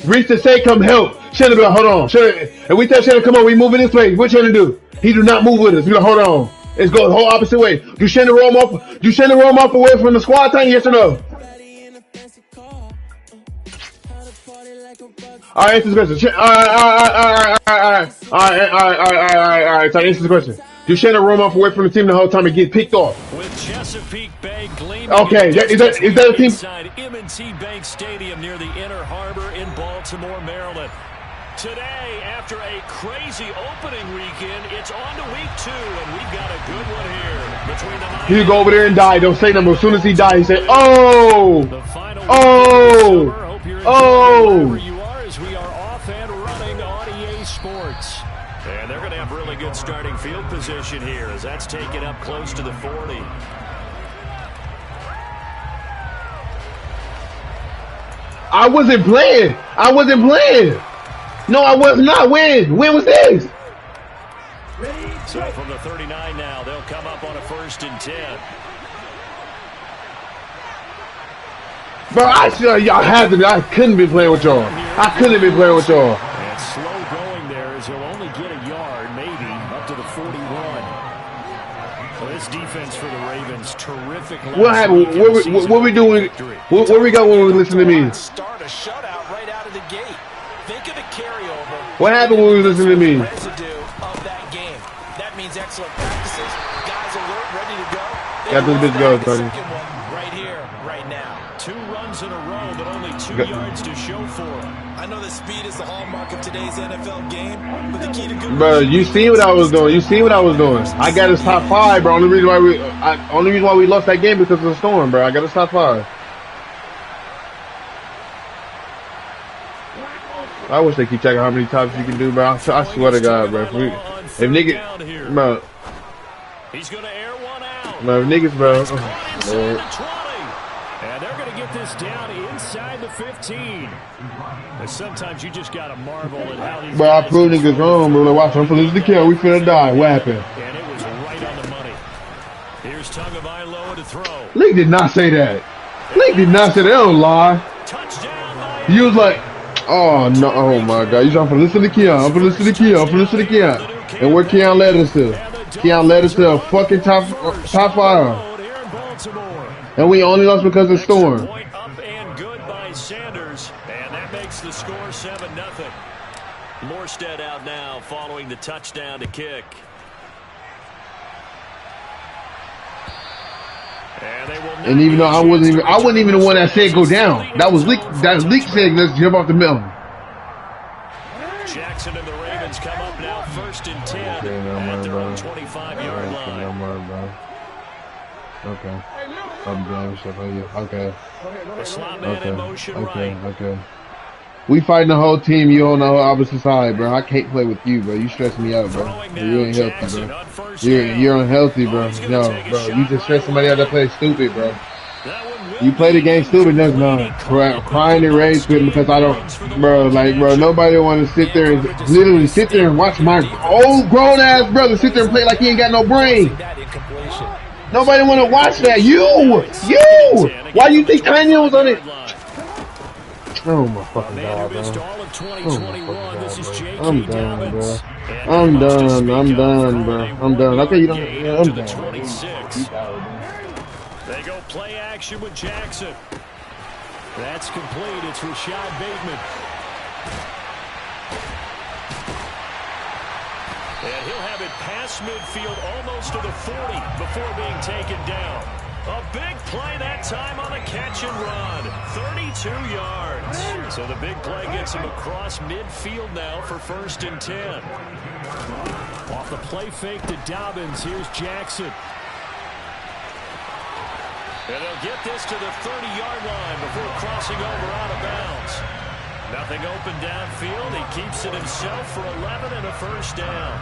Reach to say, come help. Shannon be like, hold on. Shannon, and we tell Shannon, come on, we moving this way. What Shannon do? He do not move with us. We like, hold on. It's going the whole opposite way. Do Shannon roam off? Do Shannon roam off away from the squad time? Yes or no? All right, answer the question. All right. So answer the question. Do Shannon roam off away from the team the whole time and get picked off? With Chesapeake Bay gleaming. Okay, is that a team? Inside M&T Bank Stadium near the Inner Harbor in Baltimore, Maryland. Today, after a crazy opening weekend, it's on to week 2, and we've got a good one here. Between the He'll go over there and die. Don't say nothing. As soon as he dies, he say, "Oh, wherever you are, as we are off and running on EA Sports." And they're going to have really good starting field position here, as that's taken up close to the 40. I wasn't playing. No, I was not. When was this? So from the 39 now, they'll come up on a 1st and 10. Bro, y'all had to. I couldn't be playing with y'all. And slow going there, as he'll only get a yard, maybe, up to the 41. So this defense for the Ravens, terrific. What happened? What we doing? Where we go when we listen to me? Start a shutout right out of the gate. Think of the carryover. What happened when we listen to me? Residue of that game. That means excellent practices. Guys alert, ready to go. Got this bitch go, buddy. Right here, right now. 2 runs in a row, but only 2 yards to show for him. I know that speed is the hallmark of today's NFL game, but the key to good. Bro, you see what I was doing. I got us top 5, bro. Only reason why we lost that game because of the storm, bro. I got us top 5. I wish they keep checking how many times you can do, bro. I swear to God, bro. If niggas, bro. He's going to air one out. Bro, niggas, bro. And they're going to get this down inside the 15. And sometimes you just got to marvel at how these. Bro, I proved niggas wrong, bro. Like, watch, I'm finna lose the kill. We finna die. What happened? And it was right on the money. Here's Tagovailoa to throw. League did not say that. They don't lie. Touchdown. You was like, oh no, oh my God. You trying to listen to Keon. I'm finna listen to Keon. And where Keon led us to? Keon led us to a fucking top 5. And we only lost because of Storm. Point up and good by Sanders. And that makes the score 7-0. Morstead out now following the touchdown to kick. And even though I wasn't even the one that said go down. That was Leak saying let's jump off the mountain. Jackson and the Ravens come up now 1st and 10 at their own 25-yard line. Okay. I'm doing stuff on you. Okay. The slot man in motion right. Okay. We fighting the whole team. You on the opposite side, bro. I can't play with you, bro. You stress me out, bro. You ain't healthy, bro. You're unhealthy, bro. No, bro. You just stress somebody out that plays stupid, bro. You play the game stupid, no. Crying and rage quitting because I don't, bro. Like, bro, nobody want to sit there and literally sit there and watch my old grown ass brother sit there and play like he ain't got no brain. Nobody want to watch that. You. Why do you think Tanya was on it? Oh my fucking God, bro. I'm done, bro. I'm done. Okay, you don't. Yeah, I'm done. They go play action with Jackson. That's complete. It's Rashad Bateman. And he'll have it past midfield almost to the 40 before being taken down. A big play that time on a catch and run. 32 yards. So the big play gets him across midfield now for 1st and 10. Off the play fake to Dobbins. Here's Jackson. And they'll get this to the 30-yard line before crossing over out of bounds. Nothing open downfield. He keeps it himself for 11 and a 1st down.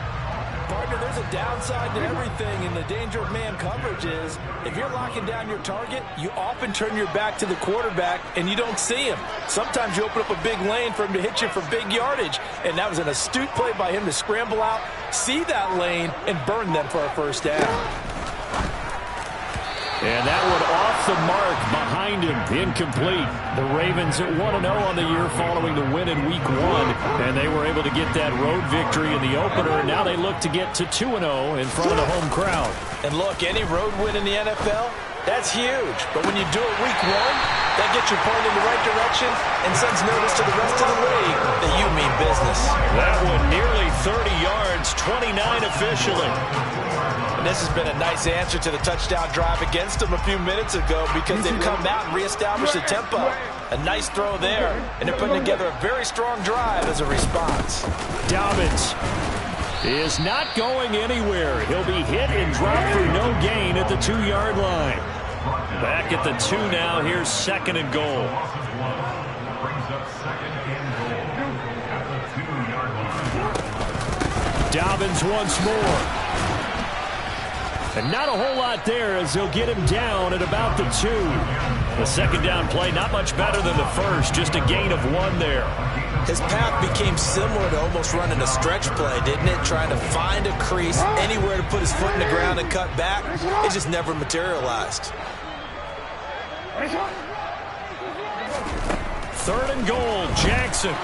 Partner, there's a downside to everything, and the danger of man coverage is if you're locking down your target, you often turn your back to the quarterback and you don't see him. Sometimes you open up a big lane for him to hit you for big yardage, and that was an astute play by him to scramble out, see that lane, and burn them for a 1st down. And that one off the mark behind him, incomplete. The Ravens at 1-0 on the year following the win in Week 1, and they were able to get that road victory in the opener. Now they look to get to 2-0 in front of the home crowd. And look, any road win in the NFL, that's huge. But when you do it Week 1, that gets you pointed in the right direction and sends notice to the rest of the league that you mean business. That one nearly 30 yards, 29 officially. And this has been a nice answer to the touchdown drive against them a few minutes ago because they've come out and reestablished the tempo. A nice throw there, and they're putting together a very strong drive as a response. Dobbins is not going anywhere. He'll be hit and dropped for no gain at the 2-yard line. Back at the 2 now. Here's 2nd and goal. Dobbins once more. And not a whole lot there as he'll get him down at about the 2. The 2nd down play, not much better than the first, just a gain of 1 there. His path became similar to almost running a stretch play, didn't it? Trying to find a crease, anywhere to put his foot in the ground and cut back. It just never materialized. 3rd and goal, Jackson.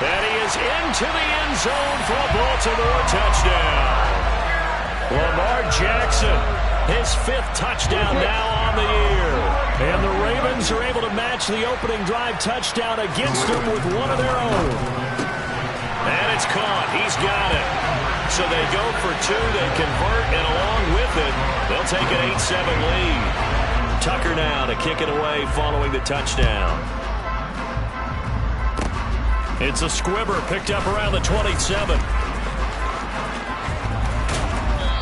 And he is into the end zone for a Baltimore touchdown. Lamar Jackson, his 5th touchdown now on the year. And the Ravens are able to match the opening drive touchdown against them with one of their own. And it's caught. He's got it. So they go for 2. They convert, and along with it, they'll take an 8-7 lead. Tucker now to kick it away following the touchdown. It's a squibber picked up around the 27.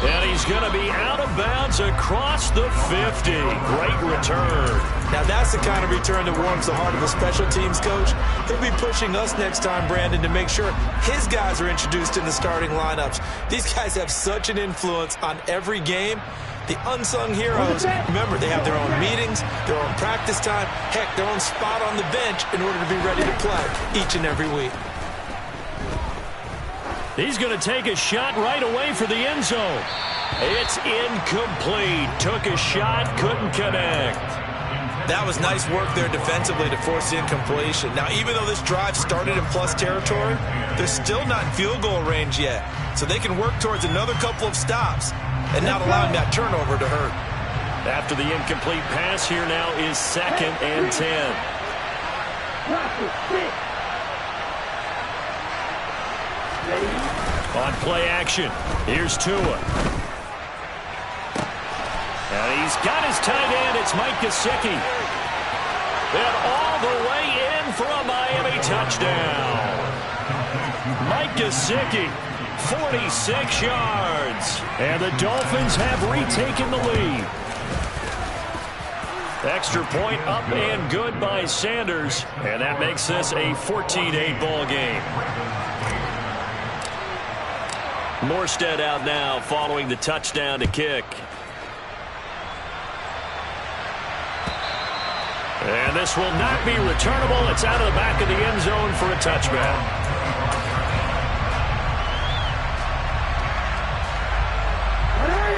And he's going to be out of bounds across the 50. Great return. Now that's the kind of return that warms the heart of a special teams coach. He'll be pushing us next time, Brandon, to make sure his guys are introduced in the starting lineups. These guys have such an influence on every game. The unsung heroes, remember, they have their own meetings, their own practice time, heck, their own spot on the bench in order to be ready to play each and every week. He's going to take a shot right away for the end zone. It's incomplete. Took a shot, couldn't connect. That was nice work there defensively to force the incompletion. Now, even though this drive started in plus territory, they're still not in field goal range yet. So they can work towards another couple of stops and not allowing that turnover to hurt. After the incomplete pass, here now is 2nd and 10. On play action, here's Tua. And he's got his tight end. It's Mike Gesicki. And all the way in for a Miami touchdown. Mike Gesicki, 46 yards. And the Dolphins have retaken the lead. Extra point up and good by Sanders. And that makes this a 14-8 ball game. Morstead out now following the touchdown to kick. And this will not be returnable. It's out of the back of the end zone for a touchback.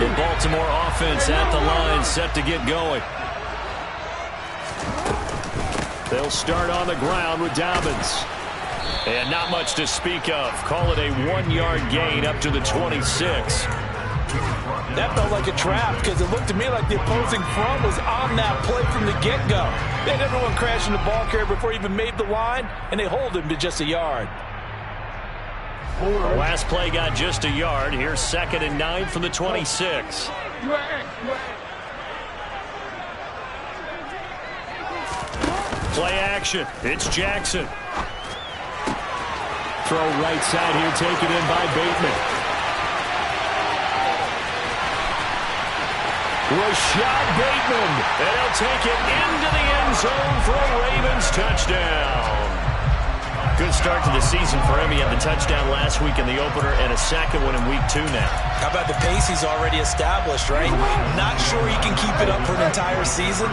The Baltimore offense at the line, set to get going. They'll start on the ground with Dobbins. And not much to speak of. Call it a 1-yard gain up to the 26. That felt like a trap because it looked to me like the opposing front was on that play from the get-go. They had everyone crashing the ball carrier before he even made the line, and they hold him to just a yard. Last play got just a yard. Here's 2nd and 9 from the 26. Play action. It's Jackson. Throw right side here, taken in by Bateman. Rashad Bateman, and he'll take it into the end zone for a Ravens touchdown. Good start to the season for him. He had the touchdown last week in the opener and a 2nd one in week 2 now. How about the pace he's already established, right? Not sure he can keep it up for an entire season,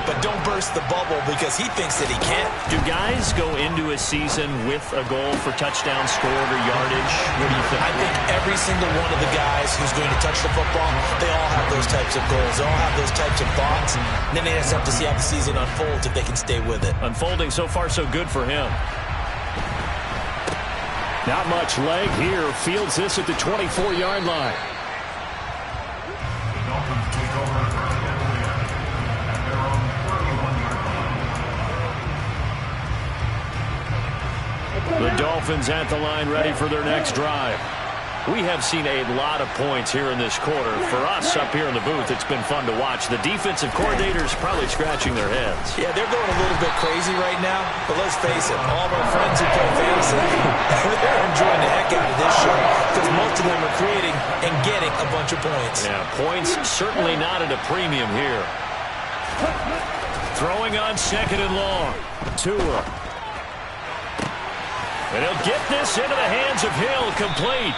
but don't burst the bubble because he thinks that he can't. Do guys go into a season with a goal for touchdown scored or yardage? What do you think? I think every single one of the guys who's going to touch the football, they all have those types of goals. They all have those types of thoughts. And then they just have to see how the season unfolds if they can stay with it. Unfolding so far so good for him. Not much leg here. Fields this at the 24-yard line. The Dolphins at the line ready for their next drive. We have seen a lot of points here in this quarter. For us up here in the booth, it's been fun to watch. The defensive coordinators probably scratching their heads. Yeah, they're going a little bit crazy right now. But let's face it, all of our friends who play fantasy, they're enjoying the heck out of this show because most of them are creating and getting a bunch of points. Yeah, points certainly not at a premium here. Throwing on second and long. Tua. And he'll get this into the hands of Hill, complete.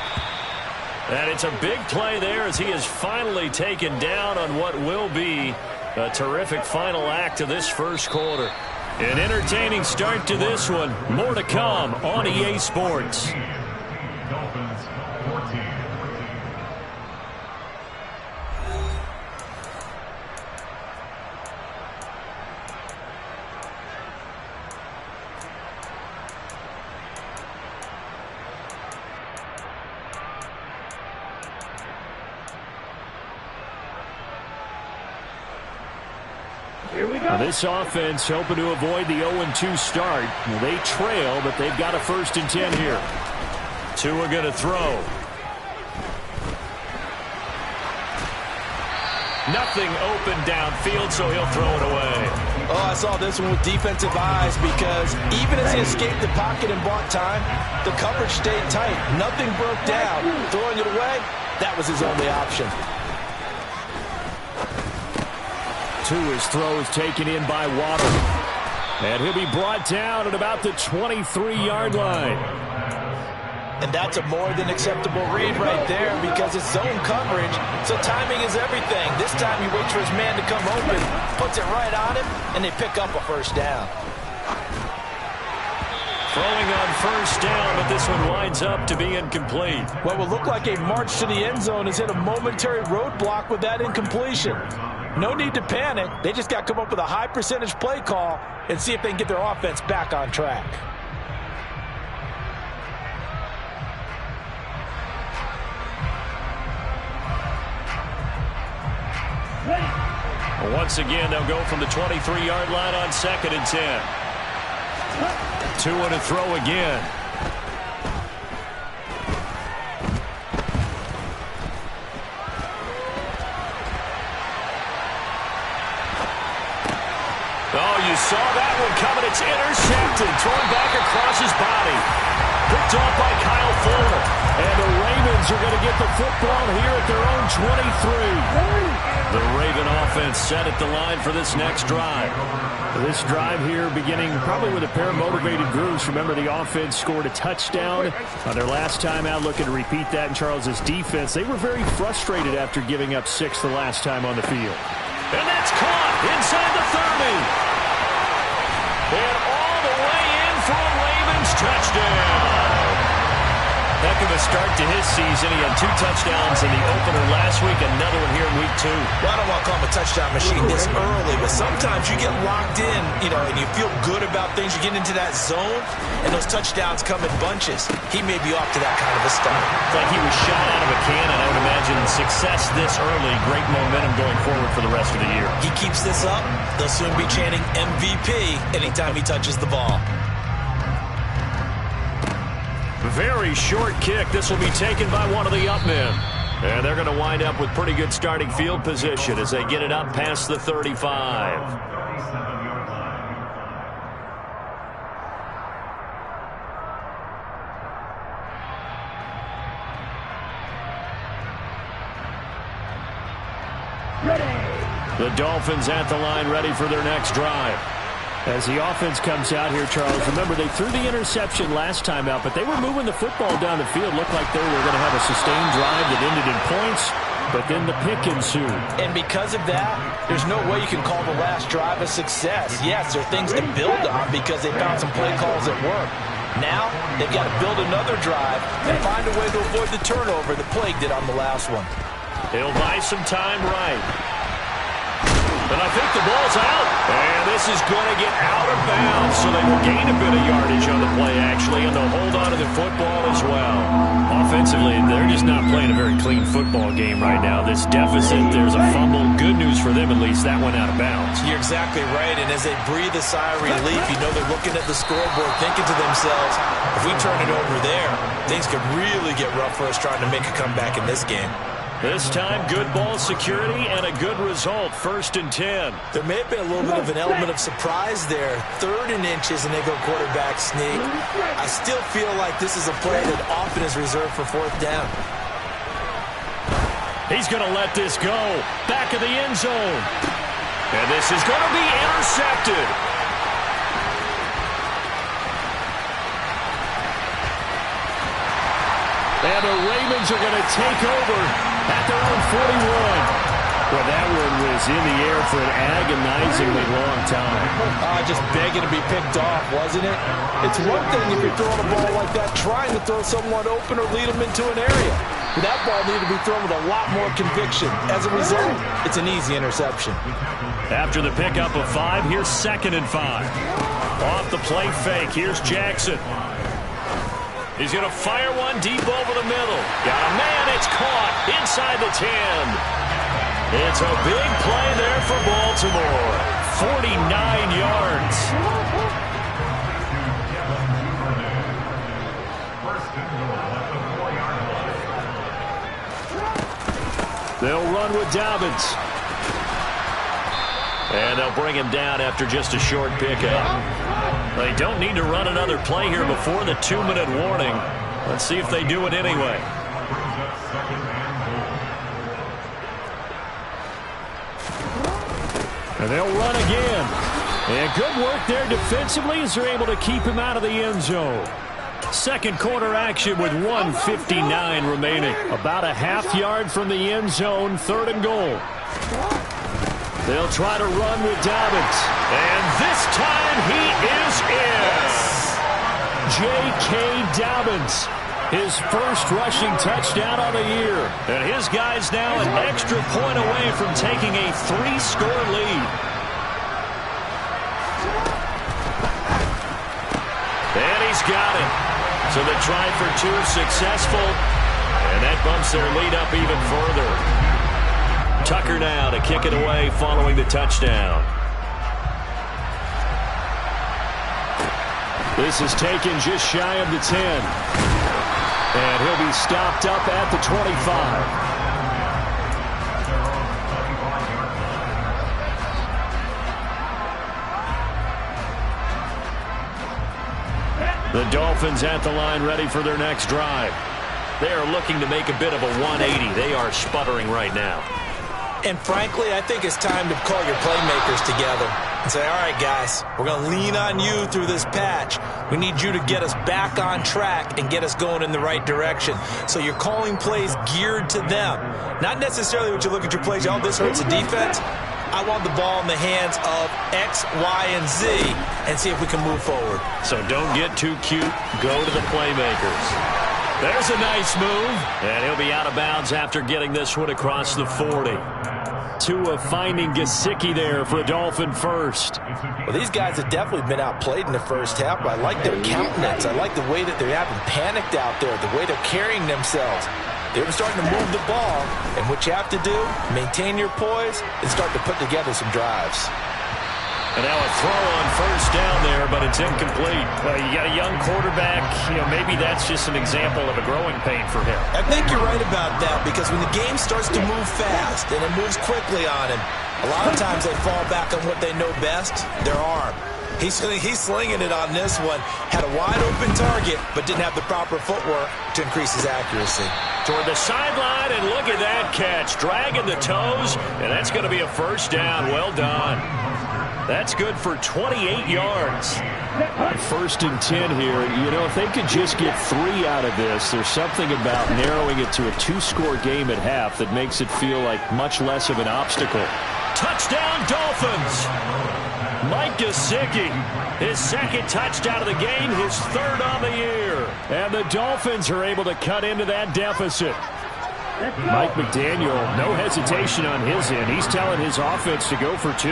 And it's a big play there as he is finally taken down on what will be a terrific final act of this first quarter. An entertaining start to this one. More to come on EA Sports. Dolphins 14. This offense hoping to avoid the 0-2 start. They trail, but they've got a 1st and 10 here. Tua going to throw. Nothing open downfield, so he'll throw it away. Oh, I saw this one with defensive eyes because even as he escaped the pocket and bought time, the coverage stayed tight. Nothing broke down. Throwing it away, that was his only option. Tua's throw is taken in by Waddle. And he'll be brought down at about the 23-yard line. And that's a more than acceptable read right there because it's zone coverage, so timing is everything. This time he waits for his man to come open, puts it right on him, and they pick up a 1st down. Throwing on 1st down, but this one winds up to be incomplete. What will look like a march to the end zone has hit a momentary roadblock with that incompletion. No need to panic. They just got to come up with a high percentage play call and see if they can get their offense back on track. Once again, they'll go from the 23-yard line on 2nd and 10. Tua to throw again. Oh, you saw that one coming. It's intercepted. Thrown back across his body. Picked off by Kyle Fuller. And the Ravens are going to get the football here at their own 23. The Raven offense set at the line for this next drive. This drive here beginning probably with a pair of motivated groups. Remember, the offense scored a touchdown on their last time out. Looking to repeat that in Charles's defense. They were very frustrated after giving up 6 the last time on the field. And that's caught inside the 30. And all the way in for a Ravens touchdown. Heck of a start to his season. He had 2 touchdowns in the opener last week, another one here in week 2. Well, I don't want to call him a touchdown machine this early, but sometimes you get locked in, and you feel good about things. You get into that zone, and those touchdowns come in bunches. He may be off to that kind of a start. It's like he was shot out of a cannon. I would imagine success this early, great momentum going forward for the rest of the year. He keeps this up, they'll soon be chanting MVP anytime he touches the ball. Very short kick. This will be taken by one of the up men. And they're going to wind up with pretty good starting field position as they get it up past the 35. The Dolphins at the line ready for their next drive. As the offense comes out here, Charles, remember they threw the interception last time out, but they were moving the football down the field. Looked like they were going to have a sustained drive that ended in points. But then the pick ensued. And because of that, there's no way you can call the last drive a success. Yes, there are things to build on because they found some play calls that work. Now, they've got to build another drive and find a way to avoid the turnover that plagued it on the last one. He'll buy some time right. And I think the ball's out. And this is going to get out of bounds, so they will gain a bit of yardage on the play, actually, and they'll hold on to the football as well. Offensively, they're just not playing a very clean football game right now. This deficit, there's a fumble. Good news for them, at least. That went out of bounds. You're exactly right, and as they breathe a sigh of relief, you know they're looking at the scoreboard, thinking to themselves, if we turn it over there, things could really get rough for us trying to make a comeback in this game. This time, good ball security and a good result. 1st and 10. There may have been a little bit of an element of surprise there. 3rd and inches, and they go quarterback sneak. I still feel like this is a play that often is reserved for 4th down. He's going to let this go. Back of the end zone. And this is going to be intercepted. And the Ravens are going to take over at their own 41. Well, that one was in the air for an agonizingly long time. Just begging to be picked off, wasn't it? It's one thing if you're throwing a ball like that, trying to throw someone open or lead them into an area. But that ball needed to be thrown with a lot more conviction. As a result, it's an easy interception. After the pickup of 5, here's 2nd and 5. Off the play fake, here's Jackson. He's going to fire one deep over the middle. Got a man, it's caught inside the 10. It's a big play there for Baltimore. 49 yards. They'll run with Dobbins. And they'll bring him down after just a short pickup. They don't need to run another play here before the 2-minute warning. Let's see if they do it anyway. And they'll run again. And good work there defensively as they're able to keep him out of the end zone. Second quarter action with 1:59 remaining. About a half yard from the end zone, 3rd and goal. They'll try to run with Dobbins. And this time he is in. J.K. Dobbins. His first rushing touchdown on the year. And his guy's now an extra point away from taking a 3-score lead. And he's got it. So the try for 2 successful. And that bumps their lead up even further. Tucker now to kick it away following the touchdown. This is taken just shy of the 10. And he'll be stopped up at the 25. The Dolphins at the line ready for their next drive. They are looking to make a bit of a 180. They are sputtering right now. And frankly, I think it's time to call your playmakers together and say, all right, guys, we're going to lean on you through this patch. We need you to get us back on track and get us going in the right direction. So you're calling plays geared to them. Not necessarily what you look at your plays, oh, this hurts the defense. I want the ball in the hands of X, Y, and Z and see if we can move forward. So don't get too cute. Go to the playmakers. There's a nice move. And he'll be out of bounds after getting this one across the 40. Tua finding Gesicki there for a Dolphin first. Well, these guys have definitely been outplayed in the first half, but I like their countenance. I like the way that they haven't panicked out there, the way they're carrying themselves. They're starting to move the ball, and what you have to do, maintain your poise and start to put together some drives. And now a throw on first down there, but it's incomplete. Well, you got a young quarterback. You know, maybe that's just an example of a growing pain for him. I think you're right about that, because when the game starts to move fast and it moves quickly on him, a lot of times they fall back on what they know best, their arm. He's slinging it on this one. Had a wide-open target, but didn't have the proper footwork to increase his accuracy. Toward the sideline, and look at that catch. Dragging the toes, and that's going to be a first down. Well done. That's good for 28 yards. 1st and 10 here. You know, if they could just get 3 out of this, there's something about narrowing it to a 2-score game at half that makes it feel like much less of an obstacle. Touchdown, Dolphins! Mike Gesicki, his 2nd touchdown of the game, his 3rd on the year. And the Dolphins are able to cut into that deficit. Mike McDaniel, no hesitation on his end. He's telling his offense to go for 2.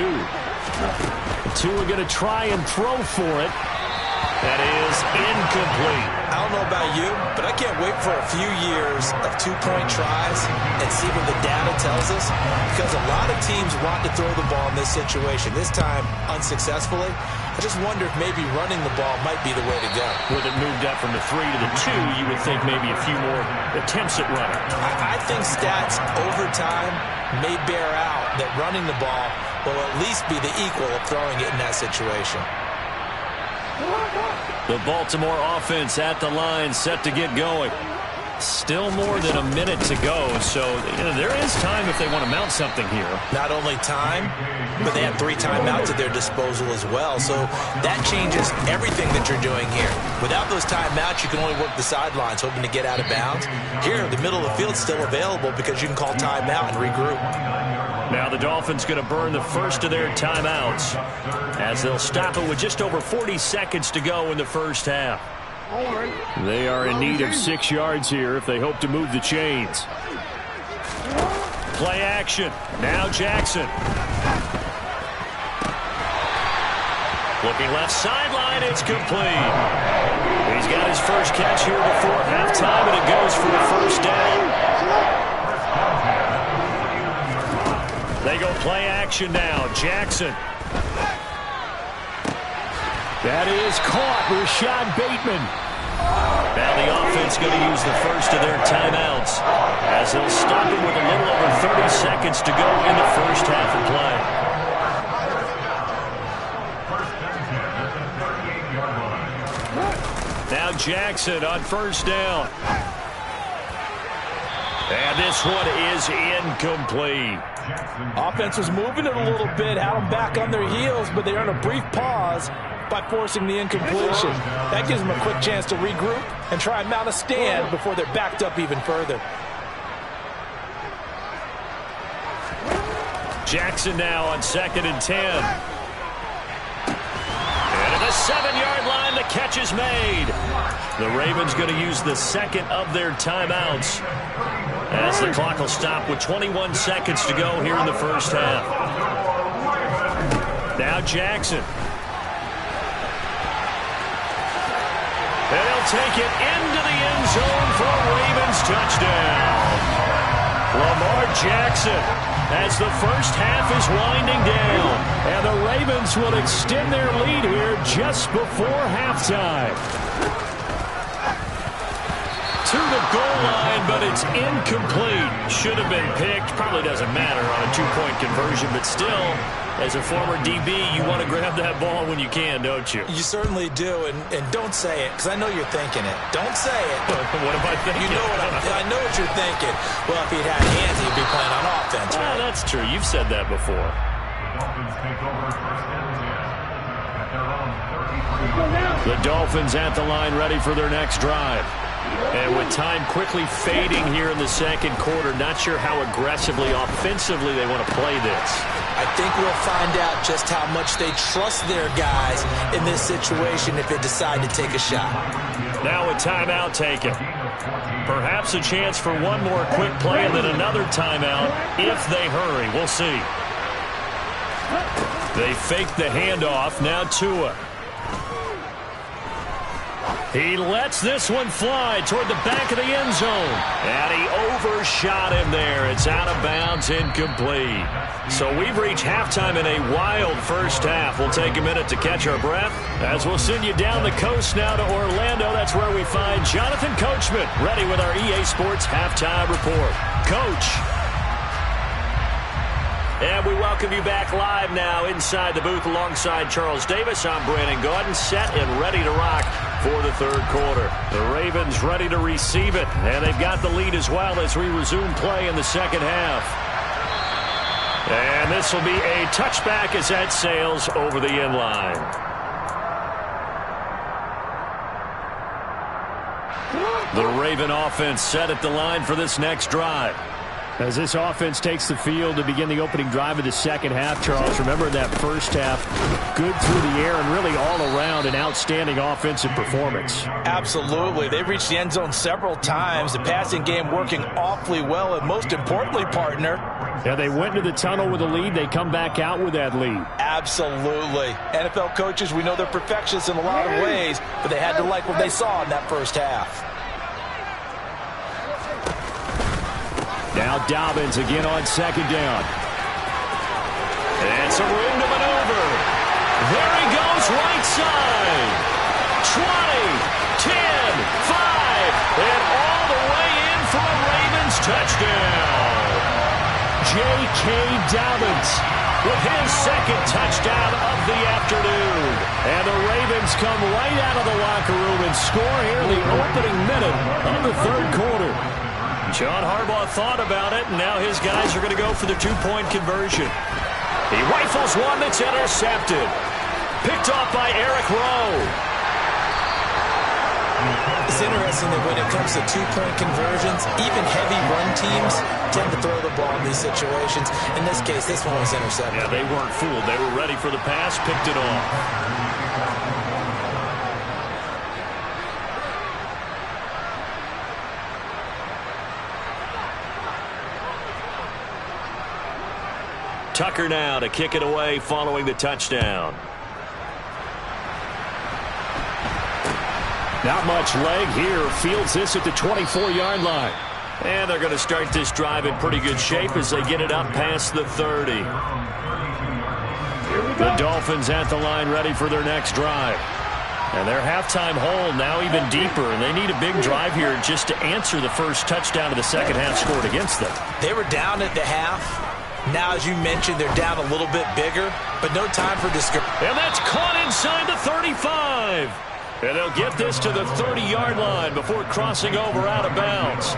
Tua going to try and throw for it. That is incomplete. I don't know about you, but I can't wait for a few years of 2-point tries and see what the data tells us, because a lot of teams want to throw the ball in this situation. This time, unsuccessfully. I just wonder if maybe running the ball might be the way to go. With it moved up from the 3 to the 2, you would think maybe a few more attempts at running. I think stats over time may bear out that running the ball will at least be the equal of throwing it in that situation. The Baltimore offense at the line, set to get going. Still more than a minute to go, so there is time if they want to mount something here. Not only time, but they have 3 timeouts at their disposal as well, so that changes everything that you're doing here. Without those timeouts, you can only work the sidelines, hoping to get out of bounds. Here, the middle of the field's still available because you can call timeout and regroup. Now the Dolphins going to burn the first of their timeouts as they'll stop it with just over 40 seconds to go in the first half. They are in need of 6 yards here if they hope to move the chains. Play action. Now Jackson. Looking left sideline. It's complete. He's got his first catch here before halftime, and it goes for a first down. They go play action now. Jackson. That is caught. Rashad Bateman. Now the offense going to use the first of their timeouts as they'll stop him with a little over 30 seconds to go in the first half of play. Now Jackson on first down. And this one is incomplete. Offense was moving it a little bit, had them back on their heels, but they earned a brief pause by forcing the incompletion. That gives them a quick chance to regroup and try and mount a stand before they're backed up even further. Jackson now on 2nd and 10. And at the 7-yard line, the catch is made. The Ravens going to use the 2nd of their timeouts as the clock will stop with 21 seconds to go here in the first half. Now Jackson. And he'll take it into the end zone for a Ravens touchdown. Lamar Jackson as the first half is winding down. And the Ravens will extend their lead here just before halftime. To the goal line, but it's incomplete. Should have been picked. Probably doesn't matter on a 2-point conversion, but still, as a former DB, you want to grab that ball when you can, don't you? You certainly do, and don't say it, because I know you're thinking it. Don't say it. What am I thinking? You know I know what you're thinking. Well, if he'd had hands, he'd be playing on offense, right? Oh, that's true. You've said that before. Dolphins take over 1st and 10 at their own 33. The Dolphins at the line ready for their next drive. And with time quickly fading here in the second quarter, not sure how aggressively, offensively they want to play this. I think we'll find out just how much they trust their guys in this situation if they decide to take a shot. Now a timeout taken. Perhaps a chance for one more quick play and then another timeout if they hurry. We'll see. They fake the handoff. Now Tua. He lets this one fly toward the back of the end zone. And he overshot him there. It's out of bounds, incomplete. So we've reached halftime in a wild first half. We'll take a minute to catch our breath as we'll send you down the coast now to Orlando. That's where we find Jonathan Coachman ready with our EA Sports Halftime Report. Coach. And we welcome you back live now inside the booth alongside Charles Davis. I'm Brandon Gordon, set and ready to rock for the third quarter. The Ravens ready to receive it, and they've got the lead as well as we resume play in the second half. And this will be a touchback as that sails over the end line. The Raven offense set at the line for this next drive. As this offense takes the field to begin the opening drive of the second half, Charles, remember that first half, good through the air and really all around an outstanding offensive performance. Absolutely. They reached the end zone several times. The passing game working awfully well, and most importantly, partner. Yeah, they went into the tunnel with a lead. They come back out with that lead. Absolutely. NFL coaches, we know they're perfectionists in a lot of ways, but they had to like what they saw in that first half. Now Dobbins again on second down. And some room to maneuver. There he goes, right side. 20, 10, 5, and all the way in for a Ravens touchdown. J.K. Dobbins with his second touchdown of the afternoon. And the Ravens come right out of the locker room and score here in the opening minute of the third quarter. John Harbaugh thought about it, and now his guys are going to go for the two-point conversion. He rifles one that's intercepted. Picked off by Eric Rowe. It's interesting that when it comes to two-point conversions, even heavy run teams tend to throw the ball in these situations. In this case, this one was intercepted. Yeah, they weren't fooled. They were ready for the pass, picked it off. Tucker now to kick it away following the touchdown. Not much leg here. Fields this at the 24-yard line. And they're going to start this drive in pretty good shape as they get it up past the 30. The Dolphins at the line ready for their next drive. And their halftime hole now even deeper, and they need a big drive here just to answer the first touchdown of the second half scored against them. They were down at the half. Now, as you mentioned, they're down a little bit bigger, but no time for discouragement. And that's caught inside the 35. And they'll get this to the 30-yard line before crossing over out of bounds.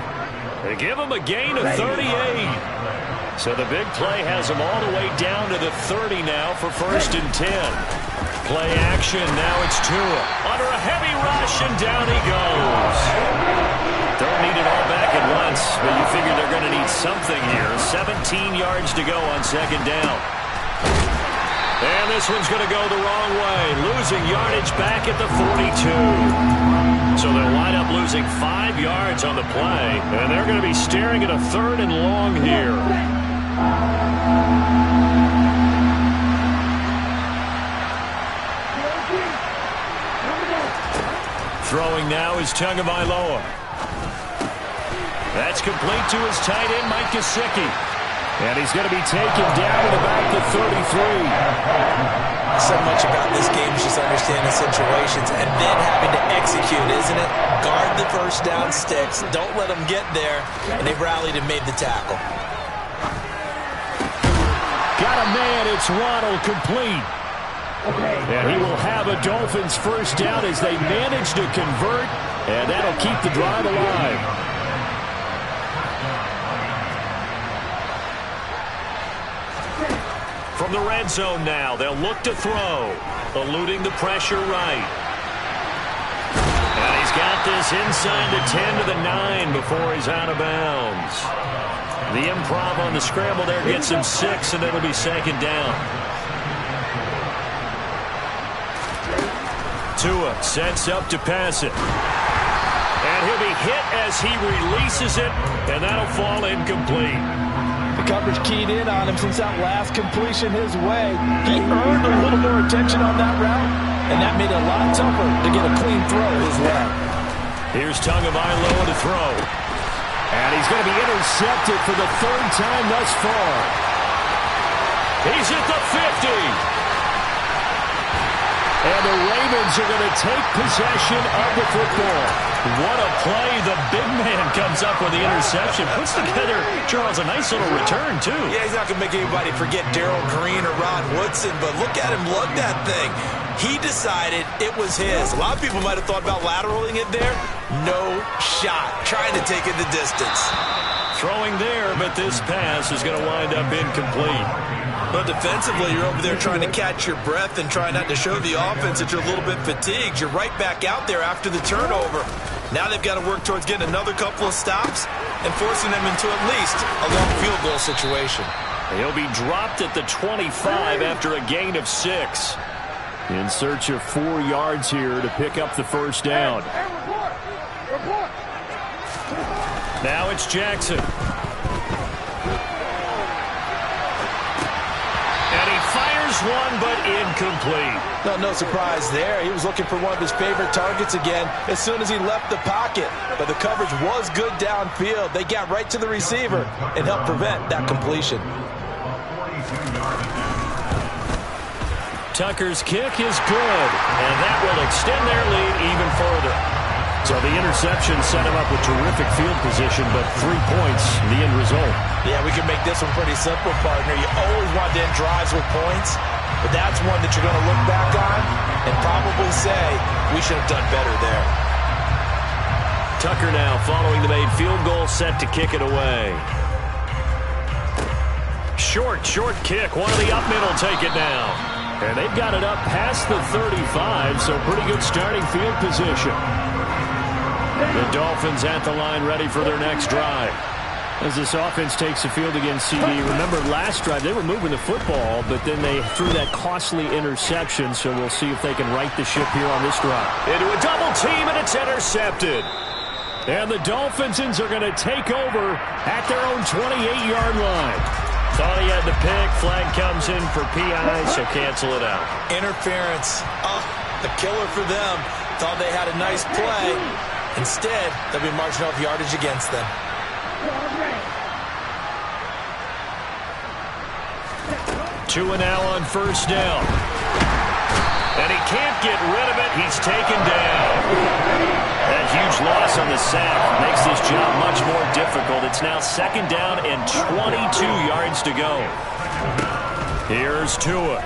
They give them a gain of 38. So the big play has them all the way down to the 30 now for 1st and 10. Play action, now it's Tua. Under a heavy rush, and down he goes. Don't need it all back at once, but you figure they're going to need something here. 17 yards to go on second down. And this one's going to go the wrong way, losing yardage back at the 42. So they'll wind up losing 5 yards on the play, and they're going to be staring at a 3rd and long here. Throwing now is Tagovailoa. That's complete to his tight end, Mike Gesicki. And he's going to be taken down to about the 33. So much about this game is just understanding situations and then having to execute, isn't it? Guard the first down sticks. Don't let them get there. And they rallied and made the tackle. Got a man. It's Waddle complete. And he will have a Dolphins first down as they manage to convert. And that'll keep the drive alive. From the red zone now, they'll look to throw, eluding the pressure right. And he's got this inside the 10 to the 9 before he's out of bounds. The improv on the scramble there gets him 6, and it'll be second down. Tua sets up to pass it. And he'll be hit as he releases it, and that'll fall incomplete. The coverage keyed in on him since that last completion his way. He earned a little more attention on that route, and that made it a lot tougher to get a clean throw his way. Here's Tagovailoa to throw. And he's going to be intercepted for the 3rd time thus far. He's at the 50. And the Ravens are going to take possession of the football. What a play. The big man comes up with the interception. Puts together, Charles, a nice little return, too. Yeah, he's not going to make anybody forget Darrell Green or Ron Woodson, but look at him lug that thing. He decided it was his. A lot of people might have thought about lateraling it there. No shot. Trying to take it the distance. Throwing there, but this pass is going to wind up incomplete. But defensively, you're over there trying to catch your breath and try not to show the offense that you're a little bit fatigued. You're right back out there after the turnover. Now they've got to work towards getting another couple of stops and forcing them into at least a long field goal situation. He'll be dropped at the 25 after a gain of 6. In search of 4 yards here to pick up the first down. Now it's Jackson. And he fires one, but incomplete. No surprise there. He was looking for one of his favorite targets again as soon as he left the pocket. But the coverage was good downfield. They got right to the receiver and helped prevent that completion. Tucker's kick is good, and that will extend their lead even further. So the interception set him up with terrific field position, but 3 points, the end result. Yeah, we can make this one pretty simple, partner. You always want to end drives with points, but that's one that you're going to look back on and probably say, we should have done better there. Tucker now following the made field goal, set to kick it away. Short kick. One of the up mid will take it now. And they've got it up past the 35, so pretty good starting field position. The Dolphins at the line ready for their next drive. As this offense takes the field against CD. Remember last drive they were moving the football, but then they threw that costly interception, so we'll see if they can right the ship here on this drive. Into a double team, and it's intercepted. And the Dolphins are going to take over at their own 28-yard line. Thought he had the pick. Flag comes in for PI, so cancel it out. Interference. Oh, the killer for them. Thought they had a nice play. Instead, they'll be marching off yardage against them. Tua now on first down. And he can't get rid of it. He's taken down. That huge loss on the sack makes this job much more difficult. It's now second down and 22 yards to go. Here's Tua.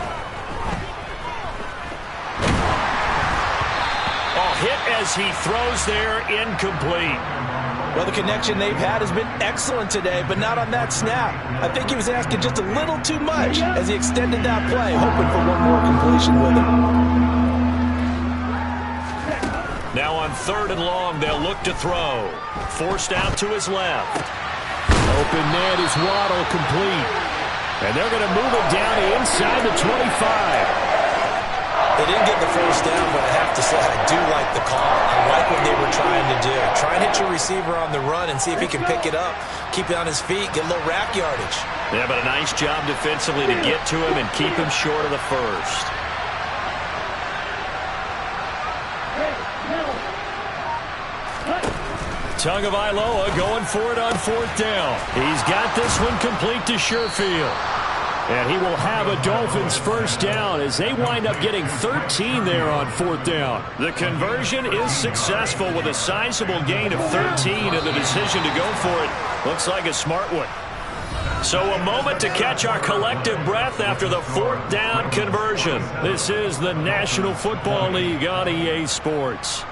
Hit as he throws there, incomplete. Well, the connection they've had has been excellent today, but not on that snap. I think he was asking just a little too much as he extended that play, hoping for one more completion with it. Now on 3rd and long, they'll look to throw. Forced out to his left. Open net is Waddle, complete. And they're going to move it down inside the 25. They didn't get the first down, but I have to say I do like the call. I like what they were trying to do. Try and hit your receiver on the run and see if he can pick it up, keep it on his feet, get a little rack yardage. Yeah, but a nice job defensively to get to him and keep him short of the first. Tagovailoa going for it on 4th down. He's got this one complete to Sherfield. And he will have a Dolphins first down as they wind up getting 13 there on 4th down. The conversion is successful with a sizable gain of 13, and the decision to go for it looks like a smart one. So a moment to catch our collective breath after the 4th down conversion. This is the National Football League on EA Sports.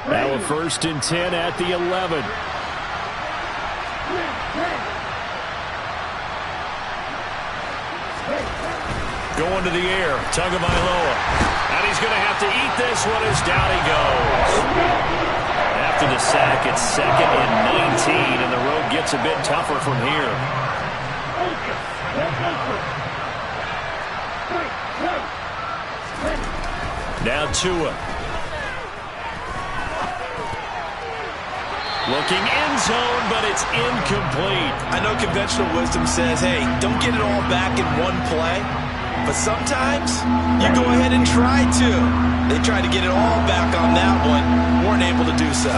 Now a 1st and 10 at the 11. Going to the air, Tagovailoa. And he's going to have to eat this one as down he goes. After the sack, it's 2nd and 19, and the road gets a bit tougher from here. Now Tua. Looking end zone, but it's incomplete. I know conventional wisdom says, hey, don't get it all back in one play. But sometimes you go ahead and try to. They tried to get it all back on that one. Weren't able to do so.